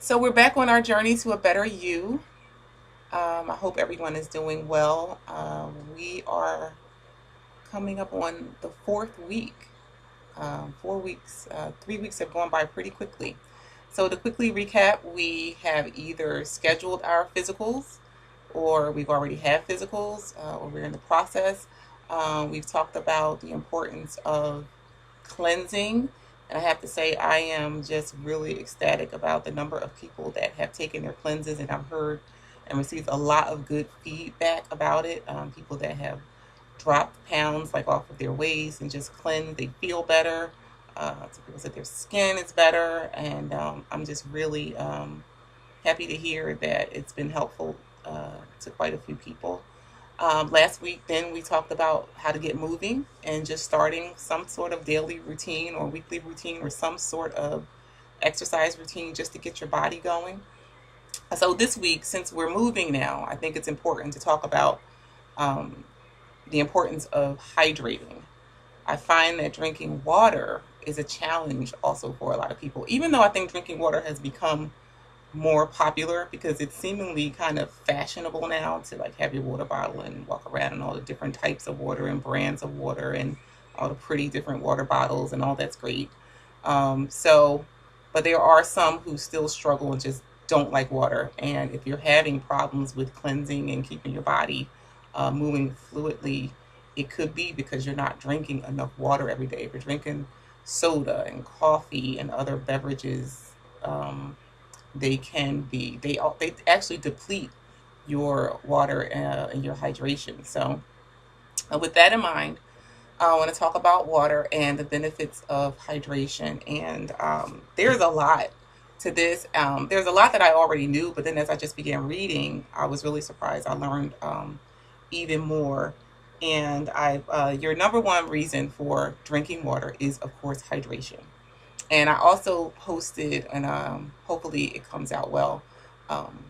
So we're back on our journey to a better you. I hope everyone is doing well. We are coming up on the fourth week. 4 weeks, 3 weeks have gone by pretty quickly. So to quickly recap, we have either scheduled our physicals, or we've already had physicals, or we're in the process. We've talked about the importance of cleansing. And I have to say, I am just really ecstatic about the number of people that have taken their cleanses, and I've heard and received a lot of good feedback about it. People that have dropped pounds like off of their waist and just cleansed, they feel better. Some people said their skin is better, and I'm just really happy to hear that it's been helpful to quite a few people. Last week, then we talked about how to get moving and just starting some sort of daily routine or weekly routine or some sort of exercise routine just to get your body going. So, this week, since we're moving now, I think it's important to talk about um, the importance of hydrating. I find that drinking water is a challenge also for a lot of people, even though I think drinking water has become more popular because it's seemingly kind of fashionable now to like have your water bottle and walk around and all the different types of water and brands of water and all the pretty different water bottles and all that's great. But there are some who still struggle and just don't like water. And if you're having problems with cleansing and keeping your body moving fluidly, it could be because you're not drinking enough water every day. If you're drinking soda and coffee and other beverages, they actually deplete your water and your hydration. So, with that in mind, I want to talk about water and the benefits of hydration. And there's a lot to this. There's a lot that I already knew, but then as I just began reading, I was really surprised. I learned even more. And your number one reason for drinking water is, of course, hydration. And I also posted, and hopefully it comes out well, um,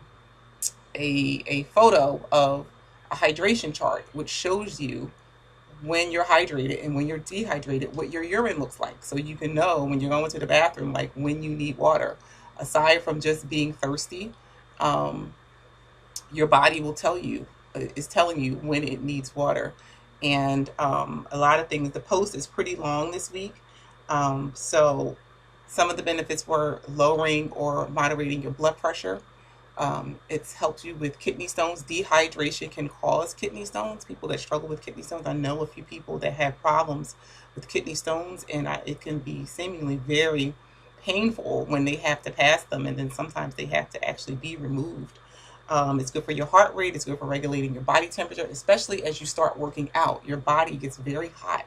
a photo of a hydration chart, which shows you when you're hydrated and when you're dehydrated, what your urine looks like. So you can know when you're going to the bathroom, like when you need water. Aside from just being thirsty, um, your body will tell you, is telling you when it needs water. And a lot of things, the post is pretty long this week. So some of the benefits were lowering or moderating your blood pressure. It's helped you with kidney stones. Dehydration can cause kidney stones. People that struggle with kidney stones, I know a few people that have problems with kidney stones, and it can be seemingly very painful when they have to pass them, and then sometimes they have to actually be removed. It's good for your heart rate. It's good for regulating your body temperature, especially as you start working out. Your body gets very hot.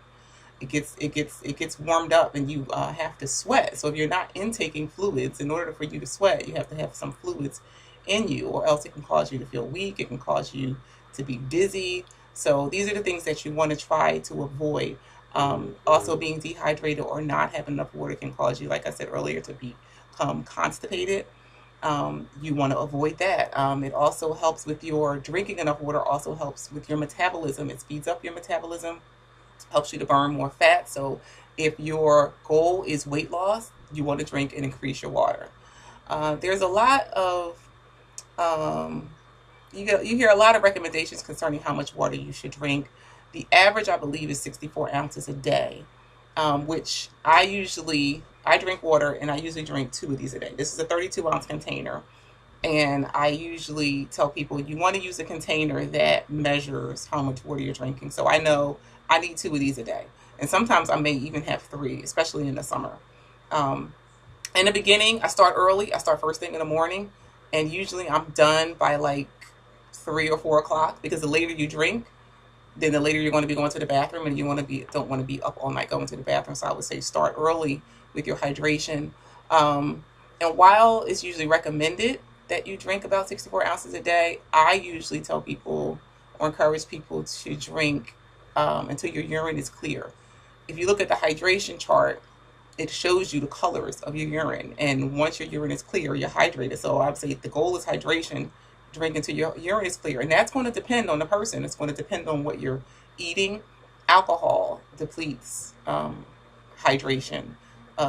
It gets warmed up, and you have to sweat. So if you're not intaking fluids, in order for you to sweat, you have to have some fluids in you, or else it can cause you to feel weak. It can cause you to be dizzy. So these are the things that you want to try to avoid. Also, being dehydrated or not having enough water can cause you, like I said earlier, to become constipated. You want to avoid that. It also helps with your drinking enough water, also helps with your metabolism. It speeds up your metabolism, helps you to burn more fat. So if your goal is weight loss, you want to drink and increase your water. There's a lot of um, you hear a lot of recommendations concerning how much water you should drink. The average, I believe, is 64 ounces a day, which I drink water, and I usually drink two of these a day. This is a 32-ounce container, and I usually tell people you want to use a container that measures how much water you're drinking. So I know I need two of these a day, and sometimes I may even have three, especially in the summer. Um, in the beginning, I start early. I start first thing in the morning, and usually I'm done by like 3 or 4 o'clock, because the later you drink, then the later you're going to be going to the bathroom, and you don't want to be up all night going to the bathroom. So I would say start early with your hydration. And while it's usually recommended that you drink about 64 ounces a day, I usually tell people or encourage people to drink until your urine is clear. If you look at the hydration chart, it shows you the colors of your urine. And once your urine is clear, you're hydrated. So I would say the goal is hydration, drink until your urine is clear. And that's going to depend on the person. It's going to depend on what you're eating. Alcohol depletes hydration.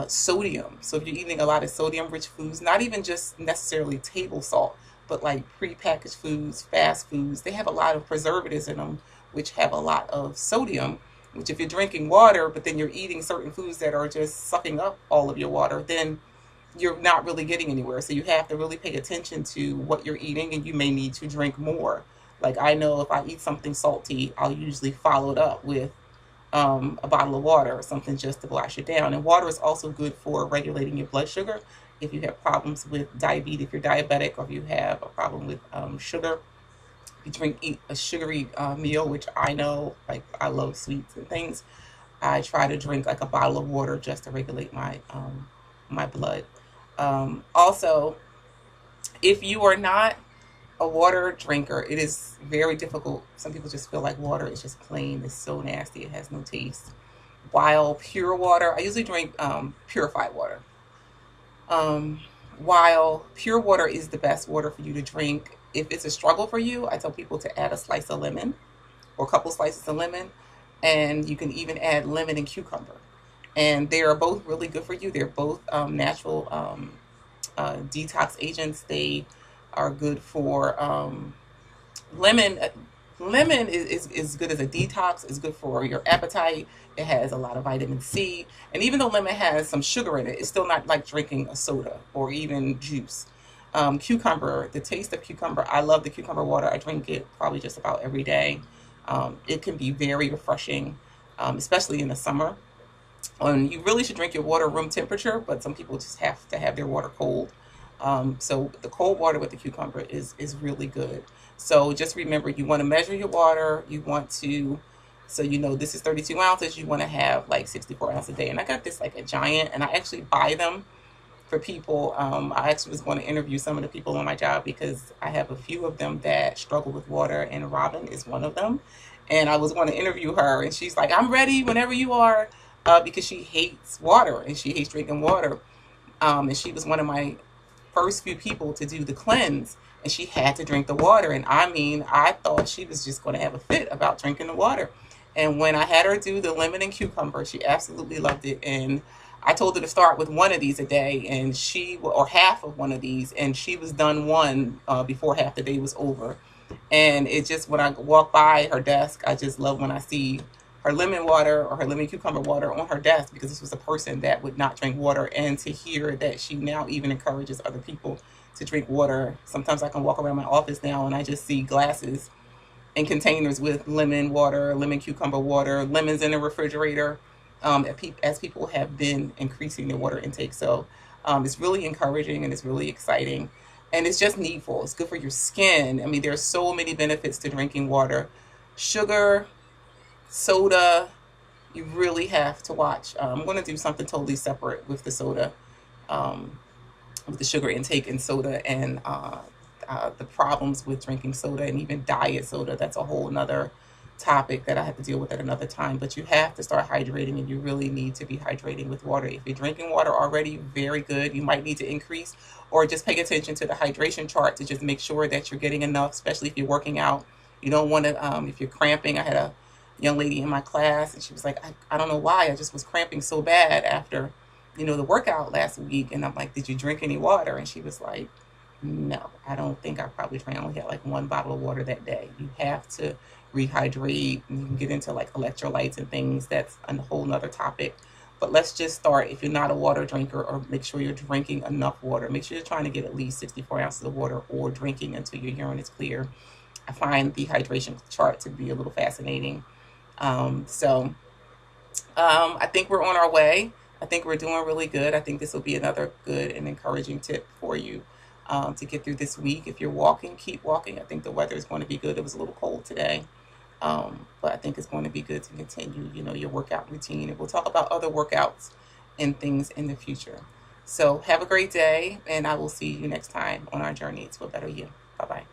sodium. So if you're eating a lot of sodium-rich foods, not even just necessarily table salt, but like prepackaged foods, fast foods, they have a lot of preservatives in them, which have a lot of sodium. Which, if you're drinking water, but then you're eating certain foods that are just sucking up all of your water, then you're not really getting anywhere. So you have to really pay attention to what you're eating, and you may need to drink more. Like, I know if I eat something salty, I'll usually follow it up with a bottle of water or something just to wash it down. And water is also good for regulating your blood sugar. If you have problems with diabetes, if you're diabetic, or if you have a problem with sugar, you eat a sugary meal, which I know, like, I love sweets and things. I try to drink like a bottle of water just to regulate my blood. Also, if you are not a water drinker, it is very difficult. Some people just feel like water is just plain, it's so nasty, it has no taste. While pure water, I usually drink purified water. Um, while pure water is the best water for you to drink, if it's a struggle for you, I tell people to add a slice of lemon or a couple slices of lemon, and you can even add lemon and cucumber. And they are both really good for you. They're both natural detox agents. They are good for lemon. Lemon is good as a detox. It's good for your appetite. It has a lot of vitamin C. And even though lemon has some sugar in it, it's still not like drinking a soda or even juice. Cucumber, the taste of cucumber, I love the cucumber water. I drink it probably just about every day. It can be very refreshing, especially in the summer. You really should drink your water room temperature, but some people just have to have their water cold. So the cold water with the cucumber is really good. So just remember, you want to measure your water. You want to, so you know this is 32 ounces. You want to have like 64 ounces a day. And I got this like a giant, and I actually buy them for people. I actually was going to interview some of the people on my job because I have a few of them that struggle with water, and Robin is one of them. And I was going to interview her, and she's like, "I'm ready whenever you are," because she hates water and she hates drinking water. And she was one of my first few people to do the cleanse, and she had to drink the water. And I mean, I thought she was just going to have a fit about drinking the water. And when I had her do the lemon and cucumber, she absolutely loved it. And I told her to start with one of these a day, and or half of one of these, and she was done one before half the day was over. And it just, when I walk by her desk, I just love when I see her lemon water or her lemon cucumber water on her desk, because this was a person that would not drink water. And to hear that she now even encourages other people to drink water. Sometimes I can walk around my office now and I just see glasses and containers with lemon water, lemon cucumber water, lemons in the refrigerator, as people have been increasing their water intake. So it's really encouraging and it's really exciting. And it's just needful. It's good for your skin. I mean, there's so many benefits to drinking water. Sugar, soda, you really have to watch. I'm going to do something totally separate with the soda, with the sugar intake in soda, and the problems with drinking soda and even diet soda. That's a whole nother topic that I have to deal with at another time. But you have to start hydrating, and you really need to be hydrating with water. If you're drinking water already, very good. You might need to increase, or just pay attention to the hydration chart to just make sure that you're getting enough, especially if you're working out. You don't want to, if you're cramping. I had a young lady in my class, and she was like, I don't know why, I just was cramping so bad after, the workout last week. And I'm like, did you drink any water? And she was like, no, I don't think I probably drank. I only had like one bottle of water that day. You have to rehydrate. You can get into like electrolytes and things. That's a whole nother topic. But let's just start. If you're not a water drinker, or make sure you're drinking enough water. Make sure you're trying to get at least 64 ounces of water, or drinking until your urine is clear. I find the hydration chart to be a little fascinating. I think we're on our way. I think we're doing really good. I think this will be another good and encouraging tip for you to get through this week. If you're walking, keep walking. I think the weather is going to be good. It was a little cold today, but I think it's going to be good to continue, your workout routine. And we'll talk about other workouts and things in the future. So have a great day, and I will see you next time on our journey to a better you. Bye-bye.